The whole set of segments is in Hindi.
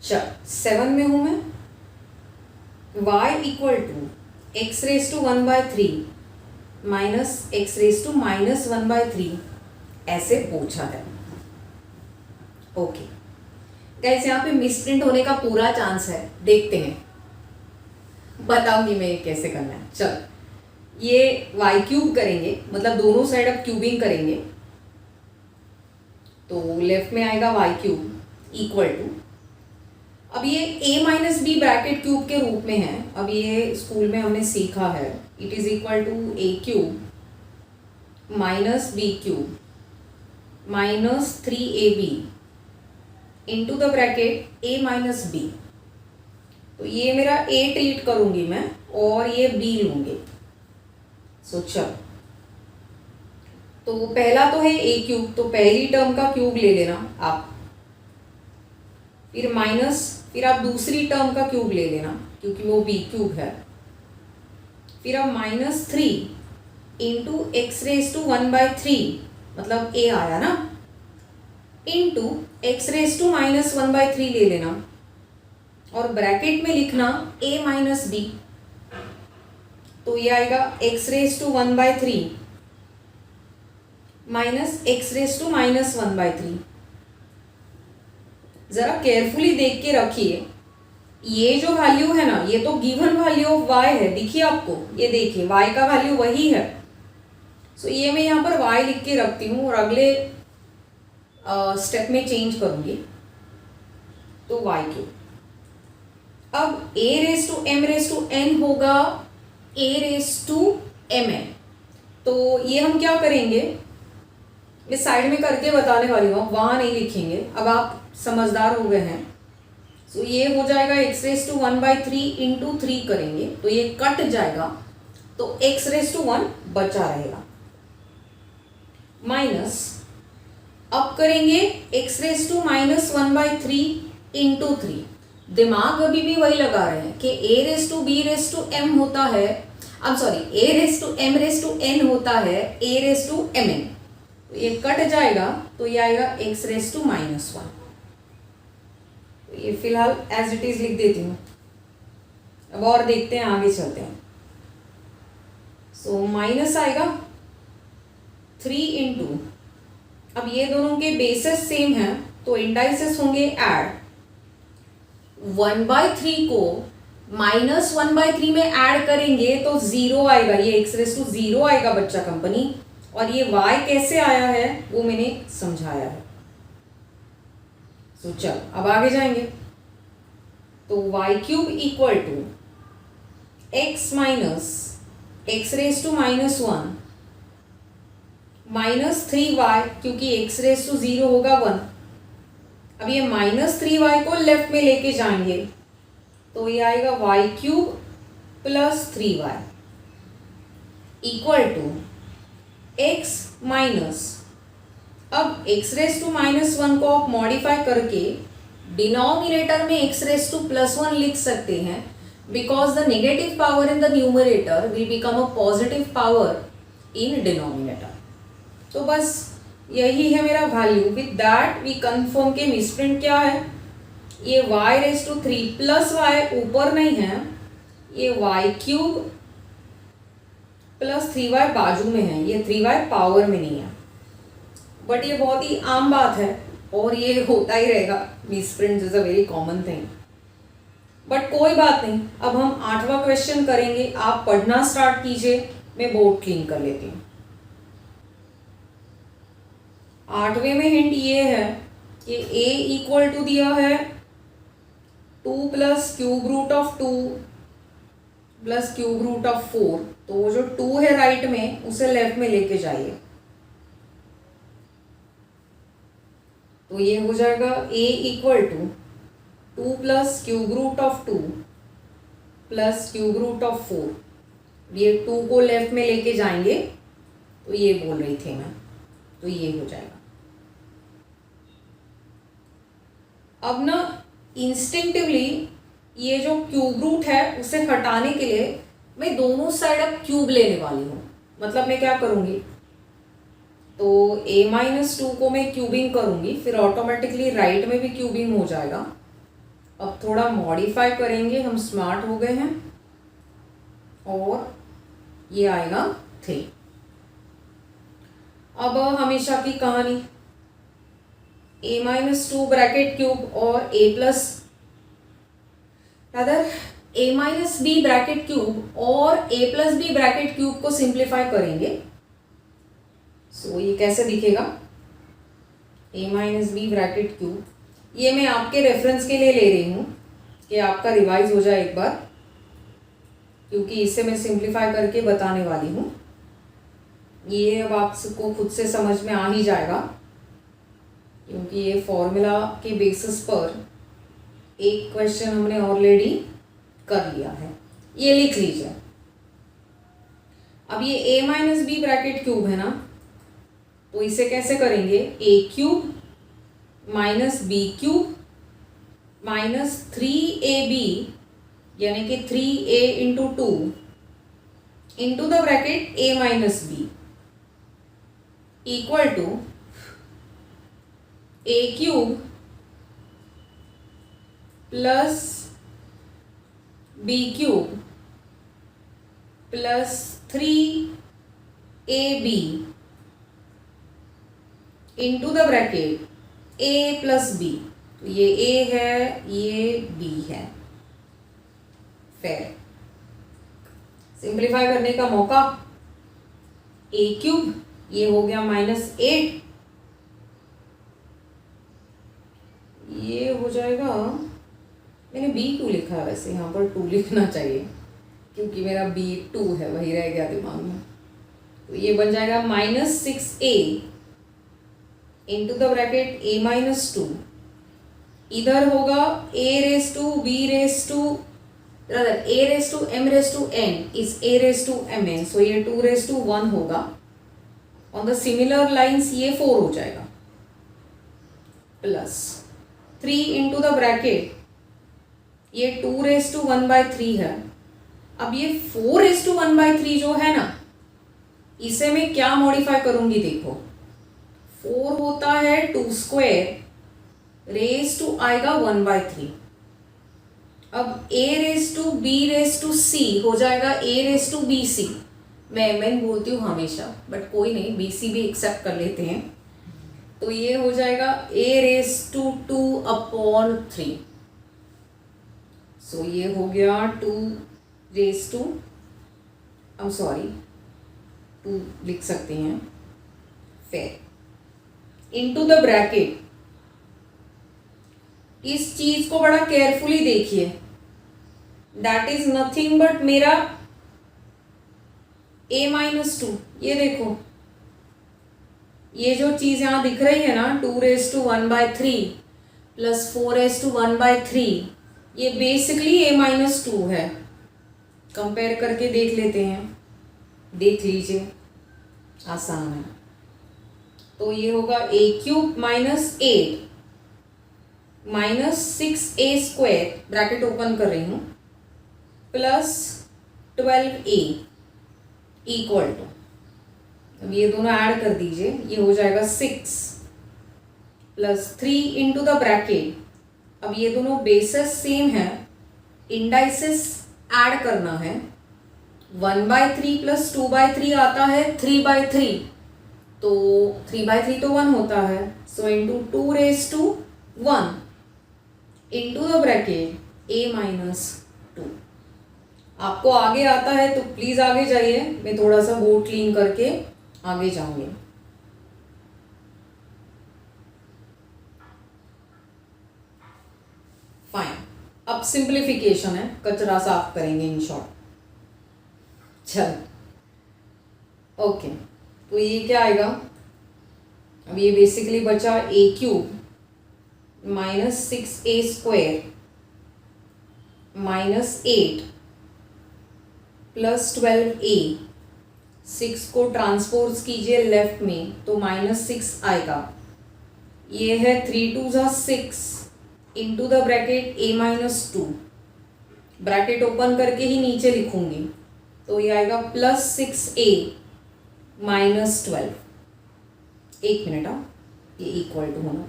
7 में हूँ मैं। y equal to x raise to 1/3 minus x raise to -1/3 ऐसे पूछा है। ओके गाइस, यहाँ पे मिसप्रिंट होने का पूरा चांस है, देखते हैं, बताऊंगी मैं ये कैसे करना है। चलो ये y क्यूब करेंगे, मतलब दोनों साइड अब क्यूबिंग करेंगे, तो लेफ्ट में आएगा y क्यूब इक्वल टू, अब ये a minus B bracket cube के रूप में है, अब ये स्कूल में हमने सीखा है, it is equal to a cube minus B cube minus 3ab into the bracket a minus B. तो ये मेरा a ट्रीट करूंगी मैं और ये b लूंगी। सो चलो, तो पहला तो है a क्यूब, तो पहली टर्म का क्यूब ले लेना आप, फिर माइनस, फिर आप दूसरी टर्म का क्यूब ले लेना क्योंकि वो b क्यूब है, फिर आप -3 इंटू एक्स रेस टू 1/3 मतलब a आया ना, इंटू एक्स रेस टू -1/3 ले लेना और ब्रैकेट में लिखना a माइनस बी, तो ये आएगा x raise to 1/3 minus x raise to -1/3। जरा केयरफुली देख के रखिए, ये जो वैल्यू है ना, ये तो गिवन वैल्यू ऑफ y है, दिखिए आपको, ये देखिए y का वैल्यू वही है। सो ये मैं यहाँ पर y लिख के रखती हूँ और अगले स्टेप में चेंज करूंगी, तो y क्यूब। अब a raise to m raise to n होगा a रेस टू mn, तो ये हम क्या करेंगे, मैं साइड में करके बताने वाली हूँ, वहां नहीं लिखेंगे, अब आप समझदार हो गए हैं। सो ये हो जाएगा एक्स रेस टू 1/3 इंटू 3 करेंगे तो ये कट जाएगा, तो एक्स रेस टू 1 बचा रहेगा, माइनस अब करेंगे एक्स रेस टू -1/3 इंटू 3। दिमाग अभी भी वही लगा रहे हैं कि a raise to b raise to m होता है, I am sorry, a raise to m raise to n होता है a रेस टू mn, तो ये कट जाएगा, तो ये आएगा x रेस टू -1। तो ये फिलहाल एज इट इज लिख देती हूँ, अब और देखते हैं, आगे चलते हैं। सो माइनस आएगा 3 इंटू, अब ये दोनों के बेसेस सेम हैं तो इंडाइसेस होंगे ऐड, 1/3 को -1/3 में ऐड करेंगे तो 0 आएगा, ये एक्स रेस टू 0 आएगा बच्चा कंपनी, और ये y कैसे आया है वो मैंने समझाया है। तो चल अब आगे जाएंगे, तो y cube equal to x minus x raise to -1 -3y, क्योंकि x रेस टू 0 होगा 1। अब ये -3y को लेफ्ट में लेके जाएंगे तो ये आएगा y cube plus 3y equal to x minus, अब x रेस टू -1 को आप मॉडिफाई करके डिनोमिनेटर में x रेस टू +1 लिख सकते हैं, because the negative power in the numerator will become a positive power in denominator. तो बस यही है मेरा value, with that we confirm के मिसप्रिंट क्या है, ये y raise to 3 plus y ऊपर नहीं है, ये y क्यूब प्लस 3y बाजू में है, ये 3y पावर में नहीं है। बट ये बहुत ही आम बात है और ये होता ही रहेगा, misprint is a very common thing, but कोई बात नहीं। अब हम 8वां क्वेश्चन करेंगे, आप पढ़ना स्टार्ट कीजिए, मैं बोर्ड क्लीन कर लेती हूँ। 8वें में हिंट ये है कि a इक्वल टू दिया है 2 plus cube root of 2 plus cube root of 4, तो वो जो 2 है राइट में उसे लेफ्ट में लेके जाइए, तो ये हो जाएगा a equal to 2 plus cube root of 2 plus cube root of 4, ये 2 को लेफ्ट में लेके जाएंगे, तो ये बोल रही थी मैं, तो ये हो जाएगा। अब ना इंस्टिंक्टिवली ये जो क्यूब रूट है उसे हटाने के लिए मैं दोनों साइड अब क्यूब लेने वाली हूँ, मतलब मैं क्या करूँगी, तो a-2 को मैं क्यूबिंग करूँगी, फिर ऑटोमेटिकली राइट में भी क्यूबिंग हो जाएगा, अब थोड़ा मॉडिफाई करेंगे, हम स्मार्ट हो गए हैं, और ये आएगा 3। अब हमेशा की कहानी, a-2 ब्रैकेट क्यूब और a plus a-b bracket cube और a plus b bracket cube को सिंप्लीफाई करेंगे। सो ये कैसे दिखेगा, a-b ब्रैकेट क्यूब, ये मैं आपके रेफरेंस के लिए ले रही हूँ कि आपका रिवाइज हो जाए एक बार, क्योंकि इसे मैं सिंप्लीफाई करके बताने वाली हूँ। ये अब आपको खुद से समझ में आ ही जाएगा, क्योंकि ये फॉर्मूला के बेसिस पर एक क्वेश्चन हमने ऑलरेडी कर लिया है। ये लिख लीजिए। अब ये a-b ब्रैकेट क्यूब है ना, तो इसे कैसे करेंगे, a cube minus b cube minus 3ab यानी कि 3a into 2 into the bracket a minus b equal to a cube plus b cube plus 3ab into the bracket a plus b। तो ये a है, ये b है। फेयर। सिंप्लीफाई करने का मौका, a क्यूब ये हो गया -8, ये हो जाएगा, मैंने b क्यों लिखा है, वैसे यहाँ पर 2 लिखना चाहिए क्योंकि मेरा b 2 है, वही रह गया दिमाग में। तो ये बन जाएगा -6a into the bracket a minus 2, इधर होगा a raise to b raise to a raise to m raise to n is a raise to mn, so ये 2 रेस टू 1 होगा। ऑन द सिमिलर लाइंस ये 4 हो जाएगा, प्लस 3 इंटू द ब्रैकेट ये 2 रेस टू 1/3 है। अब ये 4 रेस टू 1/3 जो है ना, इसे मैं क्या मॉडिफाई करूंगी, देखो 4 होता है 2 स्क्वायर, रेस टू आएगा 1/3। अब a raise to b raise to c हो जाएगा a raise to B C. मैं mn बोलती हूँ हमेशा, बट कोई नहीं, बी सी भी एक्सेप्ट कर लेते हैं। तो ये हो जाएगा a रेस टू 2/3। सो ये हो गया 2 raise to, I am sorry 2 लिख सकते हैं, फेयर इनटू द ब्रैकेट। इस चीज को बड़ा केयरफुली देखिए, दैट इज नथिंग बट मेरा a-2। ये देखो, ये जो चीज यहां दिख रही है ना 2 raise to 1/3 plus 4 raise to 1/3, ये बेसिकली a-2 है। कंपेयर करके देख लेते हैं, देख लीजिए, आसान है। तो ये होगा a cube minus 8 minus 6a square, bracket open कर रही हूं, प्लस 12a इक्वल टू, अब ये दोनों ऐड कर दीजिए, ये हो जाएगा 6 प्लस 3 इंटू द ब्रैकेट। अब ये दोनों बेसेस सेम है, इंडाइसेस ऐड करना है। 1/3 प्लस 2/3 आता है 3/3, तो 3/3 तो 1 होता है, so into 2 raise to 1 into the bracket a-2। आपको आगे आता है तो प्लीज आगे जाइए, मैं थोड़ा सा बोर्ड क्लीन करके आगे जाऊंगी। फाइन, अब सिंप्लीफिकेशन है, कचरा साफ करेंगे इन शॉर्ट। चल ओके, तो ये क्या आएगा, अब ये बेसिकली बचा a cube minus 6a square minus 8 plus 12a। 6 को ट्रांसपोज कीजिए लेफ्ट में तो -6 आएगा। ये है 3 2 6 into the bracket a-2, bracket open करके ही नीचे लिखूंगी, तो ये आएगा प्लस 6a माइनस 12। एक मिनट, ये इक्वल टू होना,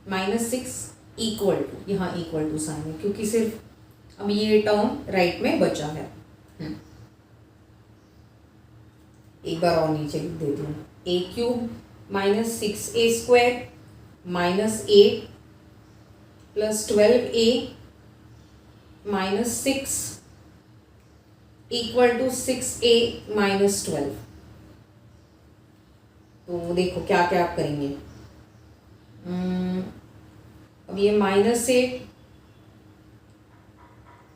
-6 इक्वल टू, यहाँ इक्वल टू साइन है क्योंकि सिर्फ अब ये टर्म राइट में बचा है। एक बार और नीचे लिख देती हूँ, a cube minus 6a² minus 8 plus 12a minus 6 equal to 6a minus 12। तो देखो क्या क्या आप करेंगे। अब ये माइनस 8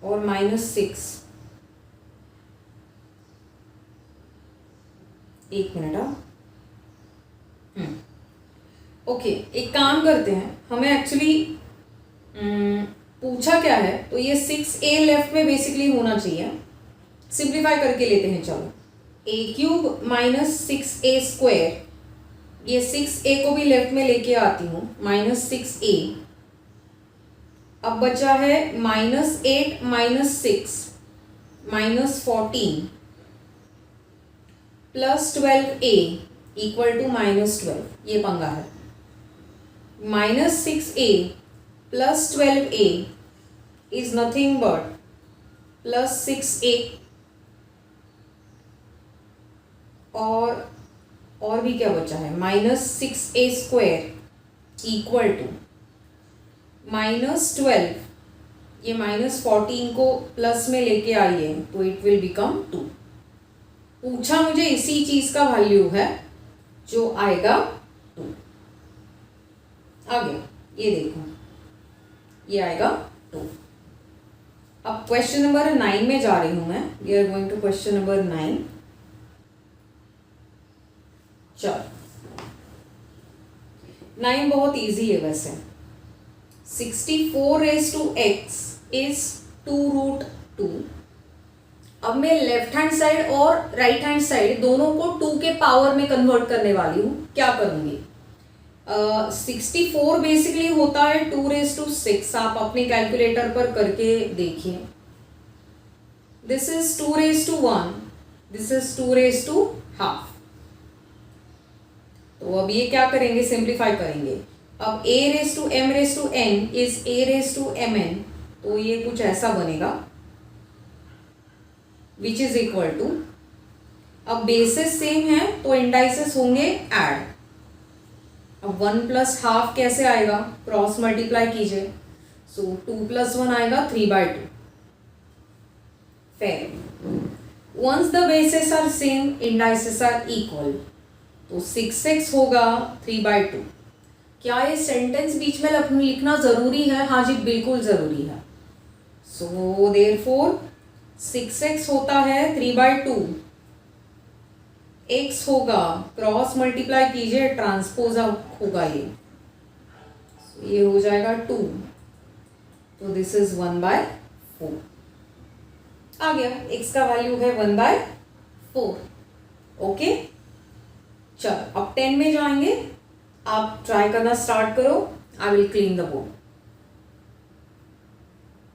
और माइनस 6, एक मिनट। ओके, एक काम करते हैं, हमें एक्चुअली पूछा क्या है, तो ये 6a लेफ्ट में बेसिकली होना चाहिए। सिंप्लीफाई करके लेते हैं, चलो। ए क्यूब माइनस 6a², ये 6a को भी लेफ्ट में लेके आती हूँ, माइनस 6a। अब बचा है minus 8 minus 6 minus 14 plus 12a equal to minus 12। ये पंगा है। Minus 6a plus 12a is nothing but plus 6a, और भी क्या बचा है, minus 6a² equal to minus 12। ये माइनस 14 को प्लस में लेके आइए तो इट विल बिकम 2। पूछा मुझे इसी चीज का वैल्यू है जो आएगा 2। आ गया, ये देखो, ये आएगा 2। अब क्वेश्चन नंबर 9 में जा रही हूं मैं। We are going to question number 9। चलो, 9 बहुत इजी है वैसे। 64 raised to x is 2√2। अब मैं लेफ्ट हैंड साइड और राइट हैंड साइड दोनों को 2 के पावर में कन्वर्ट करने वाली हूं। क्या करूंगी, 64 बेसिकली होता है 2 raised to 6। आप अपने कैलकुलेटर पर करके देखिए। This is 2 raised to 1, this is 2 raised to half. तो अब ये क्या करेंगे, सिंप्लीफाई करेंगे। अब a raised to m raised to n is a raised to mn, तो ये कुछ ऐसा बनेगा, विच इज इक्वल टू, अब बेसिस सेम है तो इंडाइसेस होंगे ऐड। अब 1 प्लस हाफ कैसे आएगा, क्रॉस मल्टीप्लाई कीजिए, सो 2 + 1 आएगा 3/2। Fair. Once the basis are same indices are equal, तो 6x होगा 3/2। क्या ये सेंटेंस बीच में लिखना जरूरी है? हाँ जी, बिल्कुल जरूरी है। सो देयरफॉर 6x होता है 3/2, x होगा, क्रॉस मल्टीप्लाई कीजिए, ट्रांसपोज होगा ये हो जाएगा 2, तो दिस इज 1/4। आ गया, x का वैल्यू है 1/4। ओके, चलो अब 10 में जाएंगे। आप ट्राई करना स्टार्ट करो। I will clean the board.